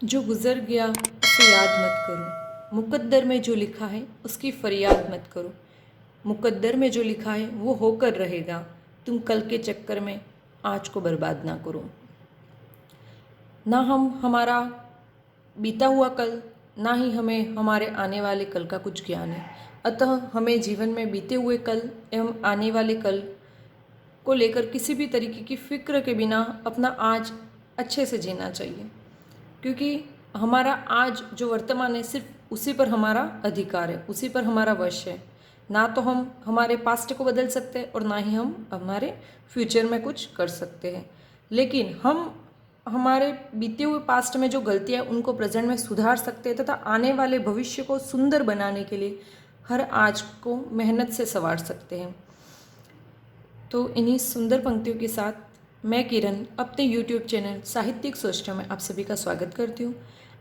जो गुज़र गया उसे याद मत करो, मुकद्दर में जो लिखा है उसकी फरियाद मत करो। मुकद्दर में जो लिखा है वो होकर रहेगा, तुम कल के चक्कर में आज को बर्बाद ना करो। ना हम हमारा बीता हुआ कल, ना ही हमें हमारे आने वाले कल का कुछ ज्ञान है। अतः हमें जीवन में बीते हुए कल एवं आने वाले कल को लेकर किसी भी तरीके की फ़िक्र के बिना अपना आज अच्छे से जीना चाहिए, क्योंकि हमारा आज जो वर्तमान है सिर्फ उसी पर हमारा अधिकार है, उसी पर हमारा वश है। ना तो हम हमारे पास्ट को बदल सकते हैं और ना ही हम हमारे फ्यूचर में कुछ कर सकते हैं। लेकिन हम हमारे बीते हुए पास्ट में जो गलतियाँ उनको प्रेजेंट में सुधार सकते हैं तथा आने वाले भविष्य को सुंदर बनाने के लिए हर आज को मेहनत से संवार सकते हैं। तो इन्हीं सुंदर पंक्तियों के साथ मैं किरण अपने YouTube चैनल साहित्यिक सोचना में आप सभी का स्वागत करती हूँ।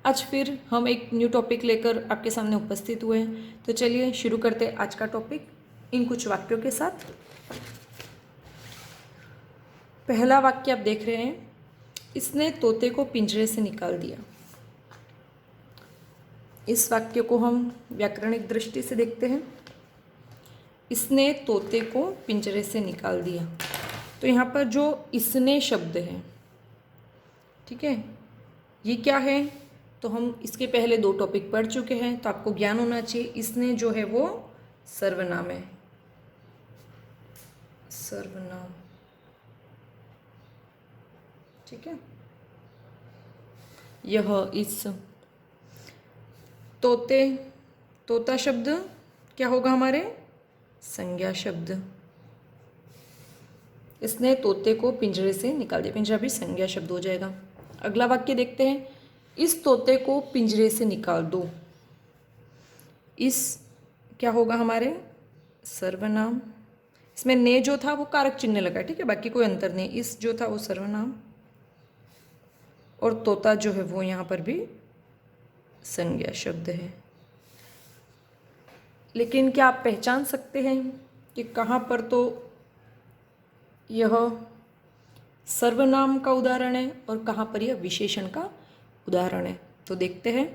आज फिर हम एक न्यू टॉपिक लेकर आपके सामने उपस्थित हुए हैं। तो चलिए शुरू करते हैं आज का टॉपिक इन कुछ वाक्यों के साथ। पहला वाक्य आप देख रहे हैं, इसने तोते को पिंजरे से निकाल दिया। इस वाक्य को हम व्याकरणिक दृष्टि से देखते हैं। इसने तोते को पिंजरे से निकाल दिया, तो यहाँ पर जो इसने शब्द है, ठीक है, ये क्या है? तो हम इसके पहले दो टॉपिक पढ़ चुके हैं, तो आपको ज्ञान होना चाहिए। इसने जो है वो सर्वनाम है, सर्वनाम, ठीक है। यह, इस, तोते, तोता शब्द क्या होगा हमारे? संज्ञा शब्द। इसने तोते को पिंजरे से निकाल दिया, पिंजरा भी संज्ञा शब्द हो जाएगा। अगला वाक्य देखते हैं, इस तोते को पिंजरे से निकाल दो। इस क्या होगा हमारे? सर्वनाम। इसमें ने जो था वो कारक चिन्ह लगा, ठीक है, बाकी कोई अंतर नहीं। इस जो था वो सर्वनाम और तोता जो है वो यहाँ पर भी संज्ञा शब्द है। लेकिन क्या आप पहचान सकते हैं कि कहाँ पर तो यह सर्वनाम का उदाहरण है और कहाँ पर यह विशेषण का उदाहरण है? तो देखते हैं।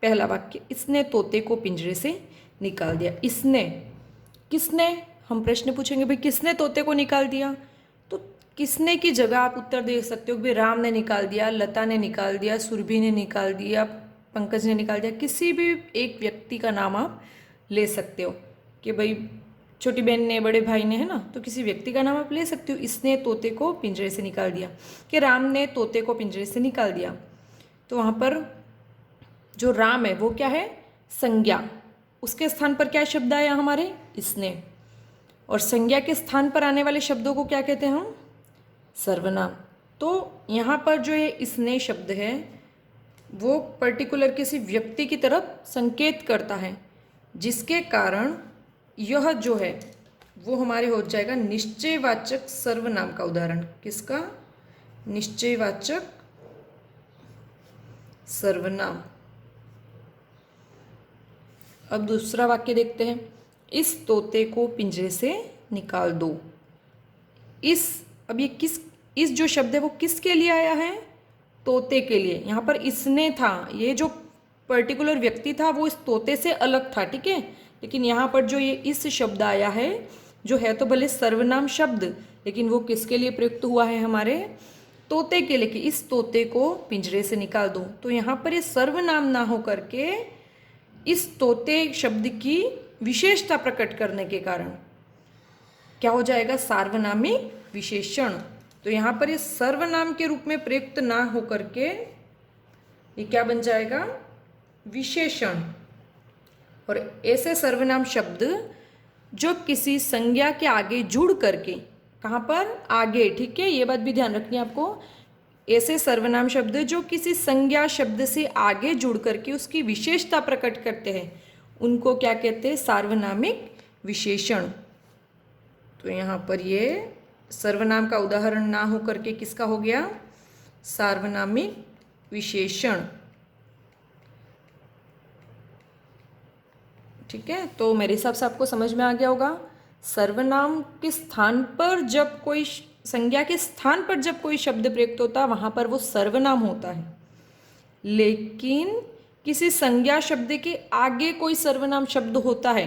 पहला वाक्य, इसने तोते को पिंजरे से निकाल दिया। इसने, किसने? हम प्रश्न पूछेंगे भाई किसने तोते को निकाल दिया? तो किसने की जगह आप उत्तर दे सकते हो कि भाई राम ने निकाल दिया, लता ने निकाल दिया, सुरभि ने निकाल दिया, पंकज ने निकाल दिया। किसी भी एक व्यक्ति का नाम आप ले सकते हो कि भाई छोटी बहन ने, बड़े भाई ने, है ना, तो किसी व्यक्ति का नाम आप ले सकते हो। इसने तोते को पिंजरे से निकाल दिया, कि राम ने तोते को पिंजरे से निकाल दिया। तो वहाँ पर जो राम है वो क्या है? संज्ञा। उसके स्थान पर क्या शब्द आया हमारे? इसने। और संज्ञा के स्थान पर आने वाले शब्दों को क्या कहते हैं हम? सर्वनाम। तो यहाँ पर जो ये इसने शब्द है वो पर्टिकुलर किसी व्यक्ति की तरफ संकेत करता है, जिसके कारण यह जो है वो हमारे हो जाएगा निश्चयवाचक सर्वनाम का उदाहरण। किसका? निश्चयवाचक सर्वनाम। अब दूसरा वाक्य देखते हैं, इस तोते को पिंजरे से निकाल दो। इस, अब ये किस, इस जो शब्द है वो किसके लिए आया है? तोते के लिए। यहाँ पर इसने था, ये जो पर्टिकुलर व्यक्ति था वो इस तोते से अलग था, ठीक है। लेकिन यहाँ पर जो ये इस शब्द आया है, जो है तो भले सर्वनाम शब्द, लेकिन वो किसके लिए प्रयुक्त हुआ है? हमारे तोते के लिए, कि इस तोते को पिंजरे से निकाल दो। तो यहाँ पर ये सर्वनाम ना हो करके इस तोते शब्द की विशेषता प्रकट करने के कारण क्या हो जाएगा? सार्वनामिक विशेषण। तो यहाँ पर ये सर्वनाम के रूप में प्रयुक्त ना हो करके ये क्या बन जाएगा? विशेषण। और ऐसे सर्वनाम शब्द जो किसी संज्ञा के आगे जुड़ करके, कहाँ पर? आगे, ठीक है, ये बात भी ध्यान रखनी है आपको। ऐसे सर्वनाम शब्द जो किसी संज्ञा शब्द से आगे जुड़ करके उसकी विशेषता प्रकट करते हैं, उनको क्या कहते हैं? सार्वनामिक विशेषण। तो यहाँ पर ये सर्वनाम का उदाहरण ना हो करके किसका हो गया? सार्वनामिक विशेषण, ठीक है। तो मेरे हिसाब से आपको समझ में आ गया होगा। सर्वनाम के स्थान पर जब कोई, संज्ञा के स्थान पर जब कोई शब्द प्रयुक्त होता है वहाँ पर वो सर्वनाम होता है। लेकिन किसी संज्ञा शब्द के आगे कोई सर्वनाम शब्द होता है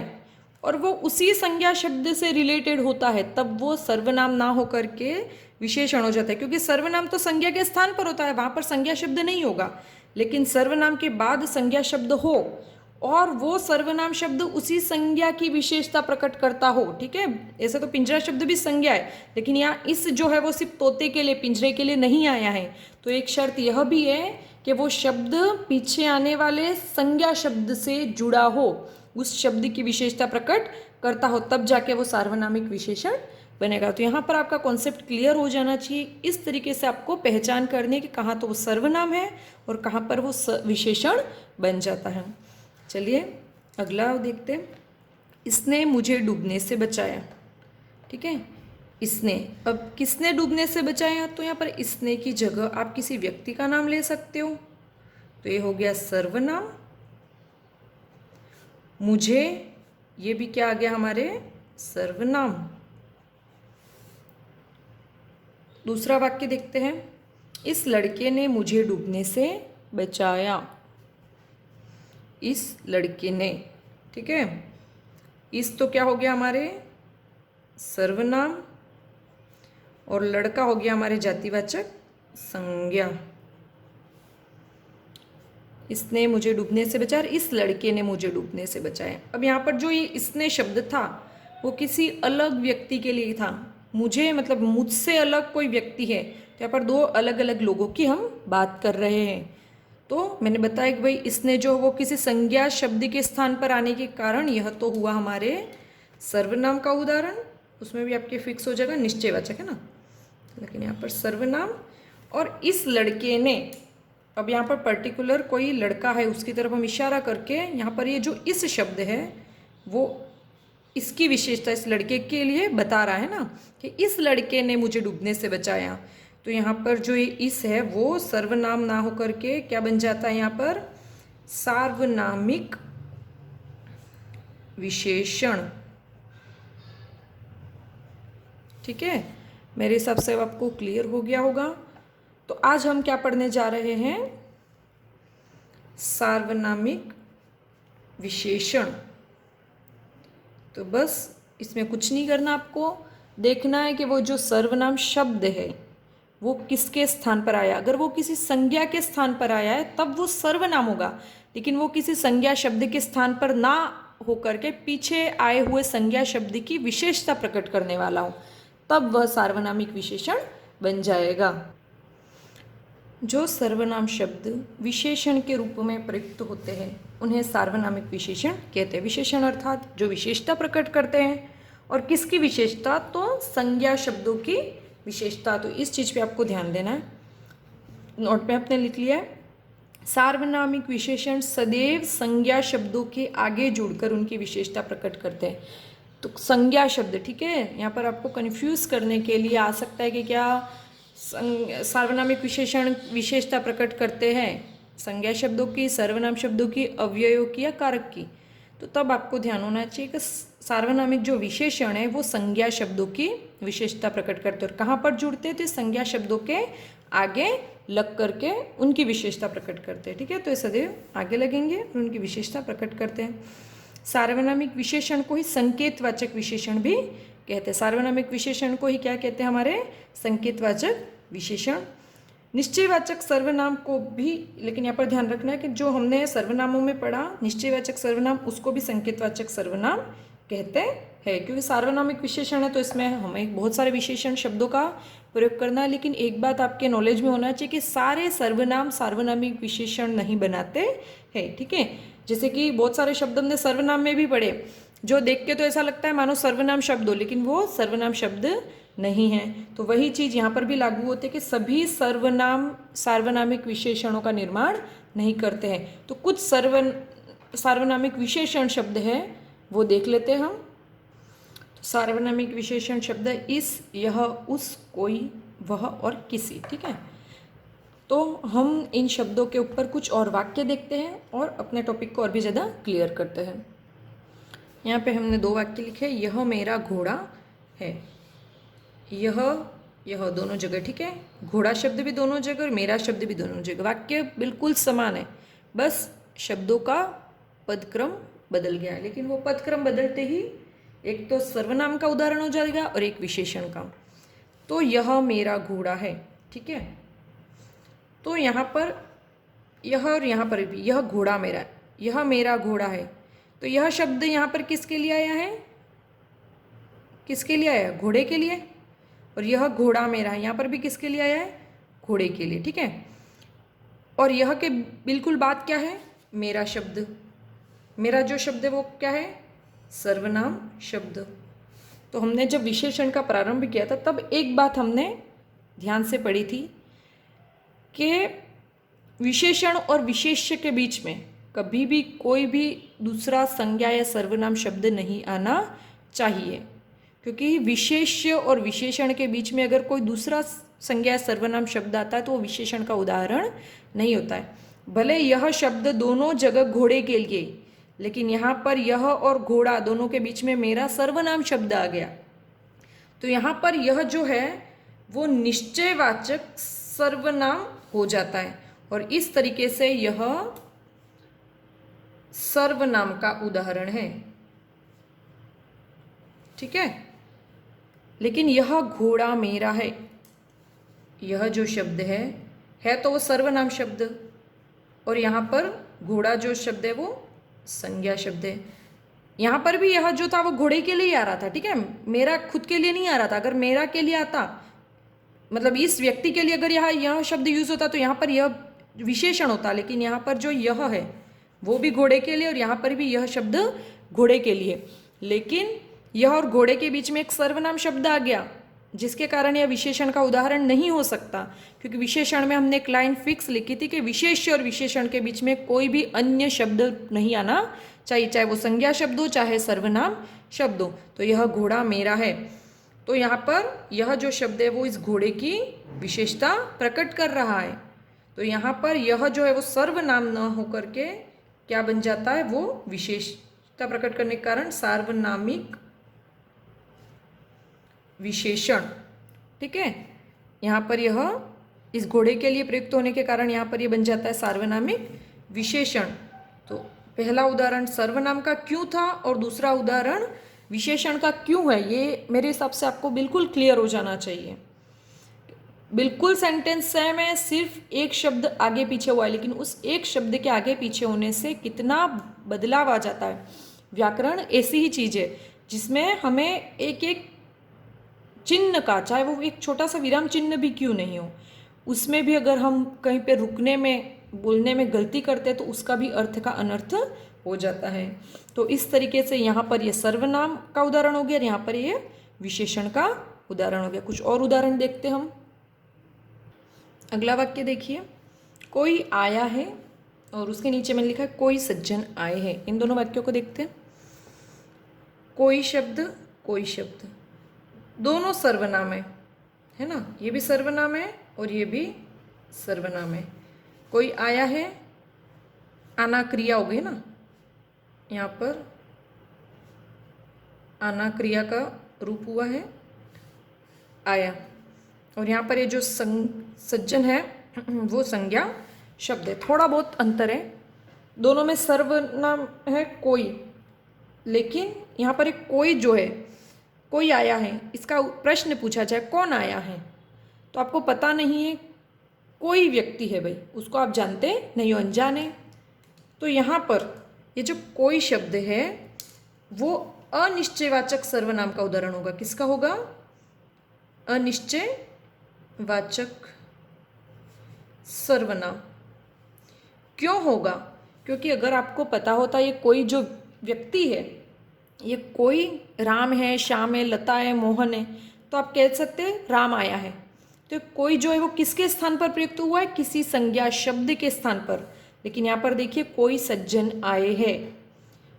और वो उसी संज्ञा शब्द से रिलेटेड होता है, तब वो सर्वनाम ना होकर के विशेषण हो जाता है। क्योंकि सर्वनाम तो संज्ञा के स्थान पर होता है, वहाँ पर संज्ञा शब्द नहीं होगा। लेकिन सर्वनाम के बाद संज्ञा शब्द हो और वो सर्वनाम शब्द उसी संज्ञा की विशेषता प्रकट करता हो, ठीक है। ऐसे तो पिंजरा शब्द भी संज्ञा है, लेकिन यहाँ इस जो है वो सिर्फ तोते के लिए, पिंजरे के लिए नहीं आया है। तो एक शर्त यह भी है कि वो शब्द पीछे आने वाले संज्ञा शब्द से जुड़ा हो, उस शब्द की विशेषता प्रकट करता हो, तब जाके वो सार्वनामिक विशेषण बनेगा। तो यहाँ पर आपका कॉन्सेप्ट क्लियर हो जाना चाहिए। इस तरीके से आपको पहचान करनी कि कहाँ तो वो सर्वनाम है और कहाँ पर वो विशेषण बन जाता है। चलिए अगला देखते हैं। इसने मुझे डूबने से बचाया, ठीक है। इसने, अब किसने डूबने से बचाया, तो यहाँ पर इसने की जगह आप किसी व्यक्ति का नाम ले सकते हो, तो ये हो गया सर्वनाम। मुझे, ये भी क्या आ गया हमारे सर्वनाम। दूसरा वाक्य देखते हैं। इस लड़के ने मुझे डूबने से बचाया। इस लड़के ने, ठीक है। इस तो क्या हो गया हमारे सर्वनाम और लड़का हो गया हमारे जातिवाचक संज्ञा। इसने मुझे डूबने से बचाया, इस लड़के ने मुझे डूबने से बचाया। अब यहाँ पर जो ये इसने शब्द था वो किसी अलग व्यक्ति के लिए था। मुझे मतलब मुझसे अलग कोई व्यक्ति है, तो यहाँ पर दो अलग अलग लोगों की हम बात कर रहे हैं। तो मैंने बताया कि भाई इसने जो वो किसी संज्ञा शब्द के स्थान पर आने के कारण यह तो हुआ हमारे सर्वनाम का उदाहरण। उसमें भी आपके फिक्स हो जाएगा निश्चयवाचक, है ना, लेकिन यहाँ पर सर्वनाम। और इस लड़के ने, अब यहाँ पर पर्टिकुलर कोई लड़का है उसकी तरफ हम इशारा करके यहाँ पर ये जो इस शब्द है वो इसकी विशेषता इस लड़के के लिए बता रहा है ना, कि इस लड़के ने मुझे डूबने से बचाया। तो यहाँ पर जो ये इस है वो सर्वनाम ना होकर के क्या बन जाता है, यहाँ पर सार्वनामिक विशेषण, ठीक है। मेरे हिसाब से अब आपको क्लियर हो गया होगा। तो आज हम क्या पढ़ने जा रहे हैं, सार्वनामिक विशेषण। तो बस इसमें कुछ नहीं करना, आपको देखना है कि वो जो सर्वनाम शब्द है वो किसके स्थान पर आया। अगर वो किसी संज्ञा के स्थान पर आया है तब वो सर्वनाम होगा, लेकिन वो किसी संज्ञा शब्द के स्थान पर ना होकर के पीछे आए हुए संज्ञा शब्द की विशेषता प्रकट करने वाला हो, तब वह सार्वनामिक विशेषण बन जाएगा। जो सर्वनाम शब्द विशेषण के रूप में प्रयुक्त होते हैं उन्हें सार्वनामिक विशेषण कहते हैं। विशेषण अर्थात जो विशेषता प्रकट करते हैं, और किसकी विशेषता, तो संज्ञा शब्दों की विशेषता। तो इस चीज़ पे आपको ध्यान देना है। नोट में आपने लिख लिया है, सार्वनामिक विशेषण सदैव संज्ञा शब्दों के आगे जुड़कर उनकी विशेषता प्रकट करते हैं। तो संज्ञा शब्द, ठीक है, यहाँ पर आपको कन्फ्यूज़ करने के लिए आ सकता है कि क्या सार्वनामिक विशेषण विशेषता प्रकट करते हैं संज्ञा शब्दों की, सर्वनाम शब्दों की, अव्ययों की या कारक की। तो तब आपको ध्यान होना चाहिए कि सार्वनामिक जो विशेषण है वो संज्ञा शब्दों की विशेषता प्रकट करते हैं। और कहाँ पर जुड़ते हैं, तो संज्ञा शब्दों के आगे लग करके उनकी विशेषता प्रकट करते हैं, ठीक है। तो ये सदैव आगे लगेंगे और उनकी विशेषता प्रकट करते हैं। सार्वनामिक विशेषण को ही संकेतवाचक विशेषण भी कहते हैं। सार्वनामिक विशेषण को ही क्या कहते हैं, हमारे संकेतवाचक विशेषण। निश्चयवाचक सर्वनाम को भी, लेकिन यहाँ पर ध्यान रखना है कि जो हमने सर्वनामों में पढ़ा निश्चयवाचक सर्वनाम, उसको भी संकेतवाचक सर्वनाम कहते हैं। क्योंकि सार्वनामिक विशेषण है तो इसमें हमें बहुत सारे विशेषण शब्दों का प्रयोग करना है। लेकिन एक बात आपके नॉलेज में होना चाहिए कि सारे सर्वनाम सार्वनामिक विशेषण नहीं बनाते हैं, ठीक है। जैसे कि बहुत सारे शब्द हमने सर्वनाम में भी पढ़े, जो देख के तो ऐसा लगता है मानो सर्वनाम शब्द हो, लेकिन वो सर्वनाम शब्द नहीं है। तो वही चीज़ यहाँ पर भी लागू होती है कि सभी सर्वनाम सार्वनामिक विशेषणों का निर्माण नहीं करते हैं। तो कुछ सार्वनामिक विशेषण शब्द है वो देख लेते हैं हम। तो सार्वनामिक विशेषण शब्द इस, यह, उस, कोई, वह और किसी, ठीक है। तो हम इन शब्दों के ऊपर कुछ और वाक्य देखते हैं और अपने टॉपिक को और भी ज़्यादा क्लियर करते हैं। यहाँ पे हमने 2 वाक्य लिखे। यह मेरा घोड़ा है। यह यह दोनों जगह, ठीक है। घोड़ा शब्द भी दोनों जगह और मेरा शब्द भी दोनों जगह। वाक्य बिल्कुल समान है, बस शब्दों का पदक्रम बदल गया है। लेकिन वो पदक्रम बदलते ही एक तो सर्वनाम का उदाहरण हो जाएगा और एक विशेषण का। तो यह मेरा घोड़ा है, ठीक है। तो यहाँ पर यह और यहाँ पर भी यह घोड़ा मेरा है, यह मेरा घोड़ा है। तो यह शब्द यहाँ पर किसके लिए आया है? किसके लिए आया है? घोड़े के लिए। और यह घोड़ा मेरा है, यहाँ पर भी किसके लिए आया है? घोड़े के लिए, ठीक है। और यह के बिल्कुल बात क्या है? मेरा शब्द। मेरा जो शब्द है वो क्या है? सर्वनाम शब्द। तो हमने जब विशेषण का प्रारंभ किया था तब एक बात हमने ध्यान से पढ़ी थी कि विशेषण और विशेष्य के बीच में कभी भी कोई भी दूसरा संज्ञा या सर्वनाम शब्द नहीं आना चाहिए, क्योंकि विशेष्य और विशेषण के बीच में अगर कोई दूसरा संज्ञा या सर्वनाम शब्द आता है तो वो विशेषण का उदाहरण नहीं होता है। भले यह शब्द दोनों जगह घोड़े के लिए, लेकिन यहाँ पर यह और घोड़ा दोनों के बीच में मेरा सर्वनाम शब्द आ गया। तो यहाँ पर यह जो है वो निश्चयवाचक सर्वनाम हो जाता है और इस तरीके से यह सर्वनाम का उदाहरण है, ठीक है। लेकिन यह घोड़ा मेरा है, यह जो शब्द है तो वो सर्वनाम शब्द, और यहाँ पर घोड़ा जो शब्द है वो संज्ञा शब्द है। यहाँ पर भी यह जो था वो घोड़े के लिए ही आ रहा था, ठीक है। मेरा खुद के लिए नहीं आ रहा था। अगर मेरा के लिए आता, मतलब इस व्यक्ति के लिए अगर यह शब्द यूज होता तो यहाँ पर यह विशेषण होता, लेकिन यहाँ पर जो यह है वो भी घोड़े के लिए और यहाँ पर भी यह शब्द घोड़े के लिए। लेकिन यह और घोड़े के बीच में एक सर्वनाम शब्द आ गया, जिसके कारण यह विशेषण का उदाहरण नहीं हो सकता, क्योंकि विशेषण में हमने एक लाइन फिक्स लिखी थी कि विशेष्य और विशेषण के बीच में कोई भी अन्य शब्द नहीं आना चाहिए, चाहे वो संज्ञा शब्द हो चाहे सर्वनाम शब्द हो। तो यह घोड़ा मेरा है, तो यहाँ पर यह जो शब्द है वो इस घोड़े की विशेषता प्रकट कर रहा है। तो यहाँ पर यह जो है वो सर्वनाम न होकर के क्या बन जाता है? वो विशेषता प्रकट करने के कारण सार्वनामिक विशेषण, ठीक है। यहाँ पर यह इस घोड़े के लिए प्रयुक्त होने के कारण यहाँ पर यह बन जाता है सार्वनामिक विशेषण। तो पहला उदाहरण सर्वनाम का क्यों था और दूसरा उदाहरण विशेषण का क्यों है, ये मेरे हिसाब से आपको बिल्कुल क्लियर हो जाना चाहिए। बिल्कुल सेंटेंस सेम है, सिर्फ एक शब्द आगे पीछे हुआ है, लेकिन उस एक शब्द के आगे पीछे होने से कितना बदलाव आ जाता है। व्याकरण ऐसी ही चीज़ है जिसमें हमें एक एक चिन्ह का, चाहे वो एक छोटा सा विराम चिन्ह भी क्यों नहीं हो, उसमें भी अगर हम कहीं पे रुकने में, बोलने में गलती करते हैं तो उसका भी अर्थ का अनर्थ हो जाता है। तो इस तरीके से यहाँ पर ये सर्वनाम का उदाहरण हो गया और यहाँ पर ये विशेषण का उदाहरण हो गया। कुछ और उदाहरण देखते हम। अगला वाक्य देखिए, कोई आया है और उसके नीचे मैंने लिखा है कोई सज्जन आए हैं। इन दोनों वाक्यों को देखते हैं। कोई शब्द दोनों सर्वनाम है ना, ये भी सर्वनाम है और ये भी सर्वनाम है। कोई आया है, आना क्रिया हो गई ना, यहाँ पर आना क्रिया का रूप हुआ है आया, और यहाँ पर ये जो सज्जन है वो संज्ञा शब्द है। थोड़ा बहुत अंतर है, दोनों में सर्वनाम है कोई, लेकिन यहाँ पर एक कोई जो है, कोई आया है, इसका प्रश्न पूछा जाए कौन आया है तो आपको पता नहीं है, कोई व्यक्ति है भाई, उसको आप जानते नहीं हो, अनजाने। तो यहाँ पर ये जो कोई शब्द है वो अनिश्चयवाचक सर्वनाम का उदाहरण होगा। किसका होगा? अनिश्चयवाचक सर्वनाम। क्यों होगा? क्योंकि अगर आपको पता होता ये कोई जो व्यक्ति है, ये कोई राम है, श्याम है, लता है, मोहन है, तो आप कह सकते हैं राम आया है। तो कोई जो है वो किसके स्थान पर प्रयुक्त हुआ है? किसी संज्ञा शब्द के स्थान पर। लेकिन यहाँ पर देखिए कोई सज्जन आए हैं,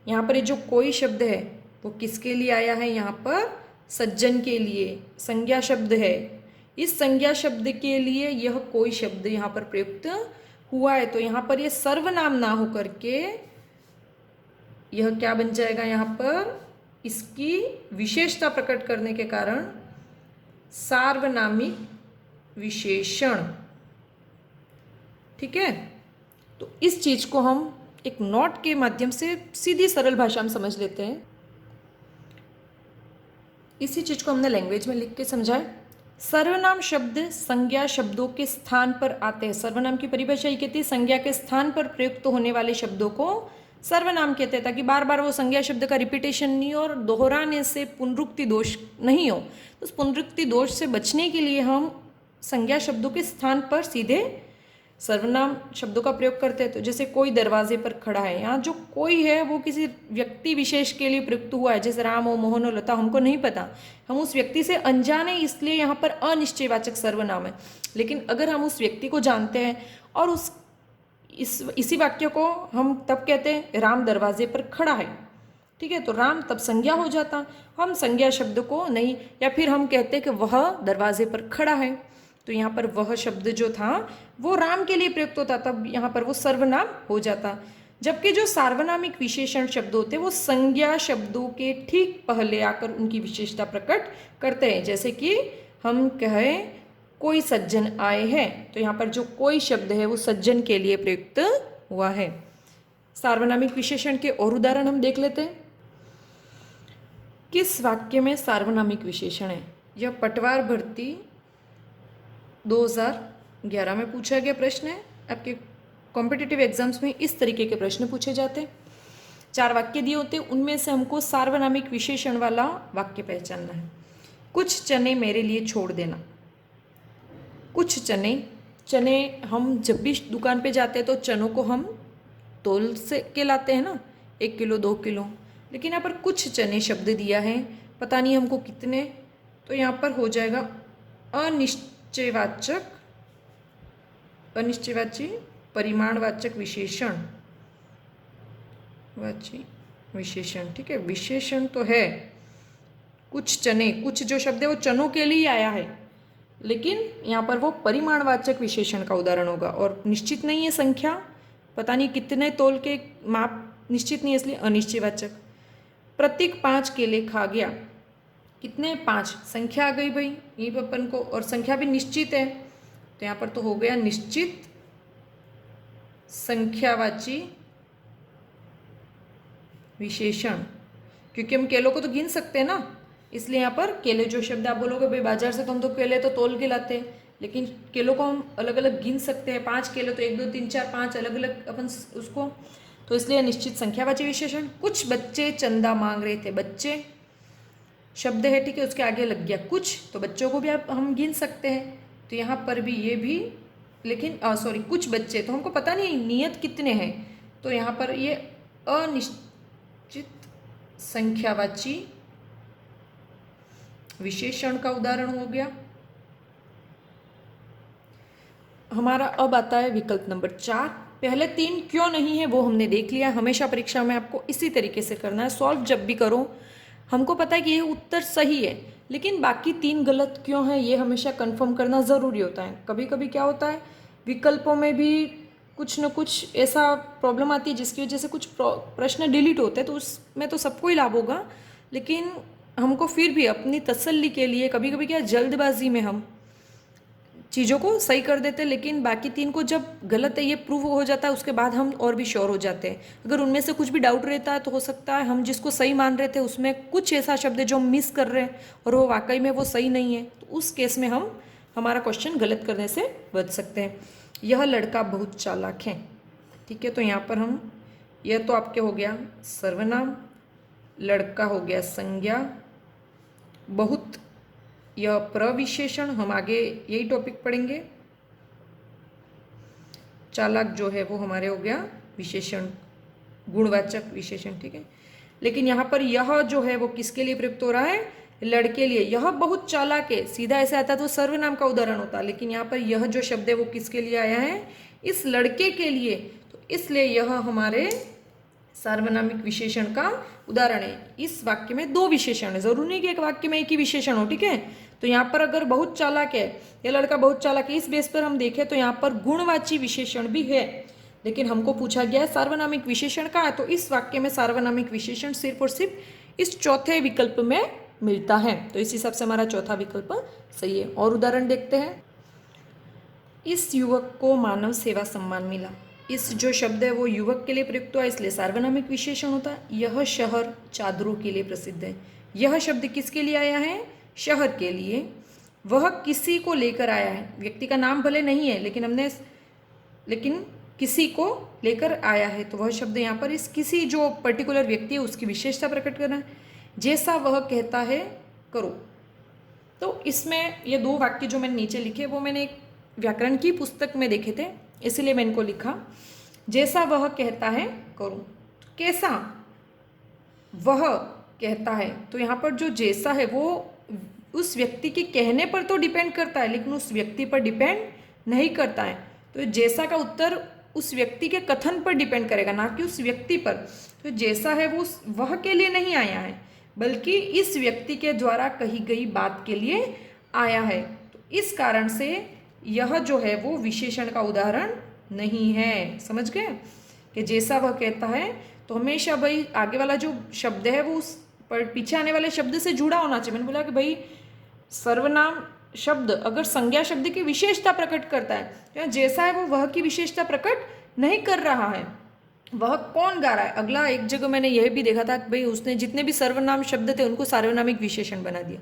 यहाँ पर ये जो कोई शब्द है वो किसके लिए आया है? यहाँ पर सज्जन के लिए, संज्ञा शब्द है। इस संज्ञा शब्द के लिए यह कोई शब्द यहाँ पर प्रयुक्त हुआ है। तो यहाँ पर यह सर्वनाम ना होकर के यह क्या बन जाएगा? यहाँ पर इसकी विशेषता प्रकट करने के कारण सार्वनामिक विशेषण। ठीक है, तो इस चीज को हम एक नोट के माध्यम से सीधी सरल भाषा में समझ लेते हैं। इसी चीज को हमने लैंग्वेज में लिख के समझाया। सर्वनाम शब्द संज्ञा शब्दों के स्थान पर आते हैं। सर्वनाम की परिभाषा ये कहती है संज्ञा के स्थान पर प्रयुक्त होने वाले शब्दों को सर्वनाम कहते हैं, ताकि बार बार वो संज्ञा शब्द का रिपीटेशन नहीं हो और दोहराने से पुनरुक्ति दोष नहीं हो। तो उस पुनरुक्ति दोष से बचने के लिए हम संज्ञा शब्दों के स्थान पर सीधे सर्वनाम शब्दों का प्रयोग करते हैं। तो जैसे कोई दरवाजे पर खड़ा है, यहाँ जो कोई है वो किसी व्यक्ति विशेष के लिए प्रयुक्त हुआ है, जैसे राम हो, मोहन हो, लता, हमको नहीं पता, हम उस व्यक्ति से अनजाने, इसलिए यहाँ पर अनिश्चयवाचक सर्वनाम है। लेकिन अगर हम उस व्यक्ति को जानते हैं और इसी वाक्य को हम तब कहते हैं राम दरवाजे पर खड़ा है। ठीक है, तो राम तब संज्ञा हो जाता, हम संज्ञा शब्द को नहीं, या फिर हम कहते हैं कि वह दरवाजे पर खड़ा है, तो यहाँ पर वह शब्द जो था वो राम के लिए प्रयुक्त होता, तब यहाँ पर वो सर्वनाम हो जाता। जबकि जो सार्वनामिक विशेषण शब्द होते हैं वो संज्ञा शब्दों के ठीक पहले आकर उनकी विशेषता प्रकट करते हैं। जैसे कि हम कहें कोई सज्जन आए हैं, तो यहाँ पर जो कोई शब्द है वो सज्जन के लिए प्रयुक्त हुआ है। सार्वनामिक विशेषण के और उदाहरण हम देख लेते हैं। किस वाक्य में सार्वनामिक विशेषण है? यह पटवार भर्ती 2011 में पूछा गया प्रश्न है। आपके कॉम्पिटिटिव एग्जाम्स में इस तरीके के प्रश्न पूछे जाते हैं। 4 वाक्य दिए होते हैं, उनमें से हमको सार्वनामिक विशेषण वाला वाक्य पहचानना है। कुछ चने मेरे लिए छोड़ देना। कुछ चने हम जब भी दुकान पे जाते हैं तो चनों को हम तोल से के लाते हैं ना, 1 किलो 2 किलो, लेकिन यहाँ पर कुछ चने शब्द दिया है, पता नहीं हमको कितने, तो यहाँ पर हो जाएगा अनिश्चयवाची परिमाणवाचक विशेषण, विशेषण। ठीक है, विशेषण तो है कुछ चने, कुछ जो शब्द है वो चनों के लिए आया है, लेकिन यहाँ पर वो परिमाणवाचक विशेषण का उदाहरण होगा। और निश्चित नहीं है संख्या, पता नहीं कितने तोल के माप निश्चित नहीं है, इसलिए अनिश्चयवाचक। प्रतीक 5 केले खा गया। कितने? 5, संख्या आ गई भाई ये अपन को, और संख्या भी निश्चित है, तो यहाँ पर तो हो गया निश्चित संख्यावाची विशेषण, क्योंकि हम केलों को तो गिन सकते हैं ना, इसलिए यहाँ पर केले जो शब्द आप बोलोगे भाई बाजार से तो हम तो केले तो तोल के लाते हैं, लेकिन केलों को हम अलग अलग गिन सकते हैं। 5 केले तो 1 2 3 4 5 अलग अलग अपन उसको, तो इसलिए निश्चित संख्यावाची विशेषण। कुछ बच्चे चंदा मांग रहे थे। बच्चे शब्द है, ठीक है, उसके आगे लग गया कुछ, तो बच्चों को भी आप हम गिन सकते हैं, तो यहाँ पर भी ये भी, लेकिन कुछ बच्चे, तो हमको पता नहीं नियत कितने हैं, तो यहाँ पर ये अनिश्चित संख्यावाची विशेषण का उदाहरण हो गया। हमारा अब आता है विकल्प नंबर 4। पहले 3 क्यों नहीं है वो हमने देख लिया। हमेशा परीक्षा में आपको इसी तरीके से करना है। सॉल्व जब भी करो हमको पता है कि ये उत्तर सही है, लेकिन बाकी 3 गलत क्यों है ये हमेशा कंफर्म करना ज़रूरी होता है। कभी कभी क्या होता है विकल्पों में भी कुछ न कुछ ऐसा प्रॉब्लम आती है जिसकी वजह से कुछ प्रश्न डिलीट होते हैं, तो उसमें तो सबको ही लाभ होगा, लेकिन हमको फिर भी अपनी तसल्ली के लिए कभी कभी क्या जल्दबाजी में हम चीज़ों को सही कर देते हैं, लेकिन बाकी 3 को जब गलत है ये प्रूव हो जाता है उसके बाद हम और भी श्योर हो जाते हैं। अगर उनमें से कुछ भी डाउट रहता है तो हो सकता है हम जिसको सही मान रहे थे उसमें कुछ ऐसा शब्द है जो हम मिस कर रहे हैं और वो वाकई में वो सही नहीं है, तो उस केस में हम हमारा क्वेश्चन गलत करने से बच सकते हैं। यह लड़का बहुत चालाक है। ठीक है, तो यहाँ पर हम, यह तो आपके हो गया सर्वनाम, लड़का हो गया संज्ञा, बहुत यह प्रविशेषण, हम आगे यही टॉपिक पढ़ेंगे। चालाक जो है वो हमारे हो गया विशेषण, गुणवाचक विशेषण। ठीक है, लेकिन यहाँ पर यह जो है वो किसके लिए प्रयुक्त हो रहा है? लड़के लिए। यह बहुत चालाक है, सीधा ऐसे आता तो सर्वनाम का उदाहरण होता, लेकिन यहाँ पर यह जो शब्द है वो किसके लिए आया है? इस लड़के के लिए, तो इसलिए यह हमारे सार्वनामिक विशेषण का उदाहरण है। इस वाक्य में 2 विशेषण है, जरूरी नहीं कि एक वाक्य में एक ही विशेषण हो। ठीक है, तो यहाँ पर अगर बहुत चालाक है, यह लड़का बहुत चालाक है, इस बेस पर हम देखें तो यहाँ पर गुणवाची विशेषण भी है, लेकिन हमको पूछा गया है सार्वनामिक विशेषण का है, तो इस वाक्य में सार्वनामिक विशेषण सिर्फ और सिर्फ इस चौथे विकल्प में मिलता है। तो इस हिसाब से हमारा चौथा विकल्प सही है। और उदाहरण देखते हैं। इस युवक को मानव सेवा सम्मान मिला। इस जो शब्द है वो युवक के लिए प्रयुक्त हुआ, इसलिए सार्वनामिक विशेषण होता है। यह शहर चादरों के लिए प्रसिद्ध है। यह शब्द किसके लिए आया है? शहर के लिए। वह किसी को लेकर आया है। व्यक्ति का नाम भले नहीं है लेकिन किसी को लेकर आया है, तो वह शब्द यहाँ पर इस किसी जो पर्टिकुलर व्यक्ति है उसकी विशेषता प्रकट करना है। जैसा वह कहता है करो। तो इसमें ये दो वाक्य जो मैंने नीचे लिखे वो मैंने एक व्याकरण की पुस्तक में देखे थे, इसलिए मैं इनको लिखा। जैसा वह कहता है करो। कैसा वह कहता है, तो यहाँ पर जो जैसा है वो उस व्यक्ति के कहने पर तो डिपेंड करता है, लेकिन उस व्यक्ति पर डिपेंड नहीं करता है। तो जैसा का उत्तर उस व्यक्ति के कथन पर डिपेंड करेगा, ना कि उस व्यक्ति पर। तो जैसा है वो वह के लिए नहीं आया है, बल्कि इस व्यक्ति के द्वारा कही गई बात के लिए आया है। तो इस कारण से यह जो है वो विशेषण का उदाहरण नहीं है। समझ गए कि जैसा वह कहता है, तो हमेशा भाई आगे वाला जो शब्द है वो उस पर पीछे आने वाले शब्द से जुड़ा होना चाहिए। मैंने बोला कि भाई सर्वनाम शब्द अगर संज्ञा शब्द की विशेषता प्रकट करता है, तो जैसा है वो वह की विशेषता प्रकट नहीं कर रहा है। वह कौन गा रहा है? अगला एक जगह मैंने यह भी देखा था कि भाई उसने जितने भी सर्वनाम शब्द थे उनको सार्वनामिक विशेषण बना दिया।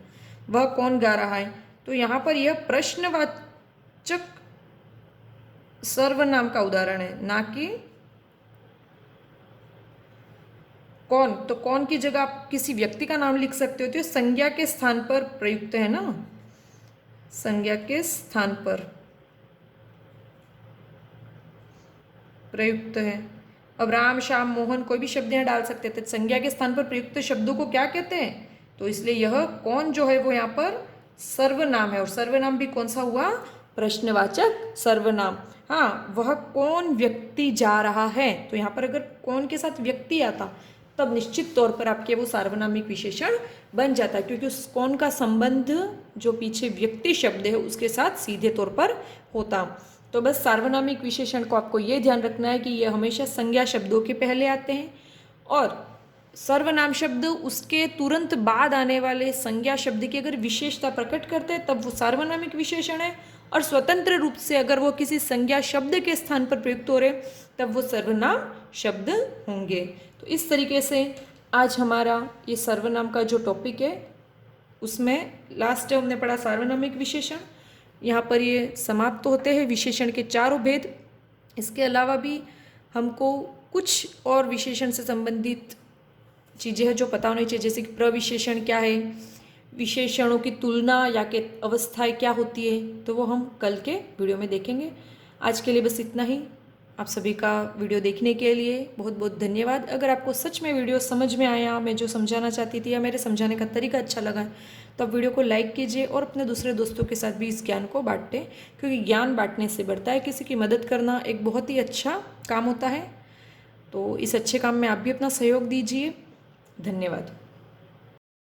वह कौन गा रहा है? तो यहाँ पर यह प्रश्नवाचक सर्वनाम का उदाहरण है, ना कि कौन। तो कौन की जगह आप किसी व्यक्ति का नाम लिख सकते हो, तो संज्ञा के स्थान पर प्रयुक्त है ना, संज्ञा के स्थान पर प्रयुक्त है। अब राम, श्याम, मोहन कोई भी शब्द यहाँ डाल सकते थे। संज्ञा के स्थान पर प्रयुक्त शब्दों को क्या कहते हैं? तो इसलिए यह कौन जो है वो यहाँ पर सर्वनाम है। और सर्वनाम भी कौन सा हुआ? प्रश्नवाचक सर्वनाम। हाँ, वह कौन व्यक्ति जा रहा है, तो यहाँ पर अगर कौन के साथ व्यक्ति आता तब निश्चित तौर पर आपके वो सार्वनामिक विशेषण बन जाता है, क्योंकि उस कौन का संबंध जो पीछे व्यक्ति शब्द है उसके साथ सीधे तौर पर होता। तो बस सार्वनामिक विशेषण को आपको ये ध्यान रखना है कि ये हमेशा संज्ञा शब्दों के पहले आते हैं, और सर्वनाम शब्द उसके तुरंत बाद आने वाले संज्ञा शब्द की अगर विशेषता प्रकट करते हैं तब वो सार्वनामिक विशेषण है, और स्वतंत्र रूप से अगर वो किसी संज्ञा शब्द के स्थान पर प्रयुक्त हो रहे तब वो सर्वनाम शब्द होंगे। तो इस तरीके से आज हमारा ये सर्वनाम का जो टॉपिक है उसमें लास्ट हमने पढ़ा सार्वनामिक विशेषण। यहाँ पर ये समाप्त होते हैं विशेषण के चारों भेद। इसके अलावा भी हमको कुछ और विशेषण से संबंधित चीज़ें हैं जो पता होनी चाहिए, जैसे कि प्रविशेषण क्या है, विशेषणों की तुलना या के अवस्थाएं क्या होती है, तो वो हम कल के वीडियो में देखेंगे। आज के लिए बस इतना ही। आप सभी का वीडियो देखने के लिए बहुत बहुत धन्यवाद। अगर आपको सच में वीडियो समझ में आया, मैं जो समझाना चाहती थी या मेरे समझाने का तरीका अच्छा लगा, तो आप वीडियो को लाइक कीजिए और अपने दूसरे दोस्तों के साथ भी इस ज्ञान को बांटें, क्योंकि ज्ञान बांटने से बढ़ता है। किसी की मदद करना एक बहुत ही अच्छा काम होता है। तो इस अच्छे काम में आप भी अपना सहयोग दीजिए। धन्यवाद।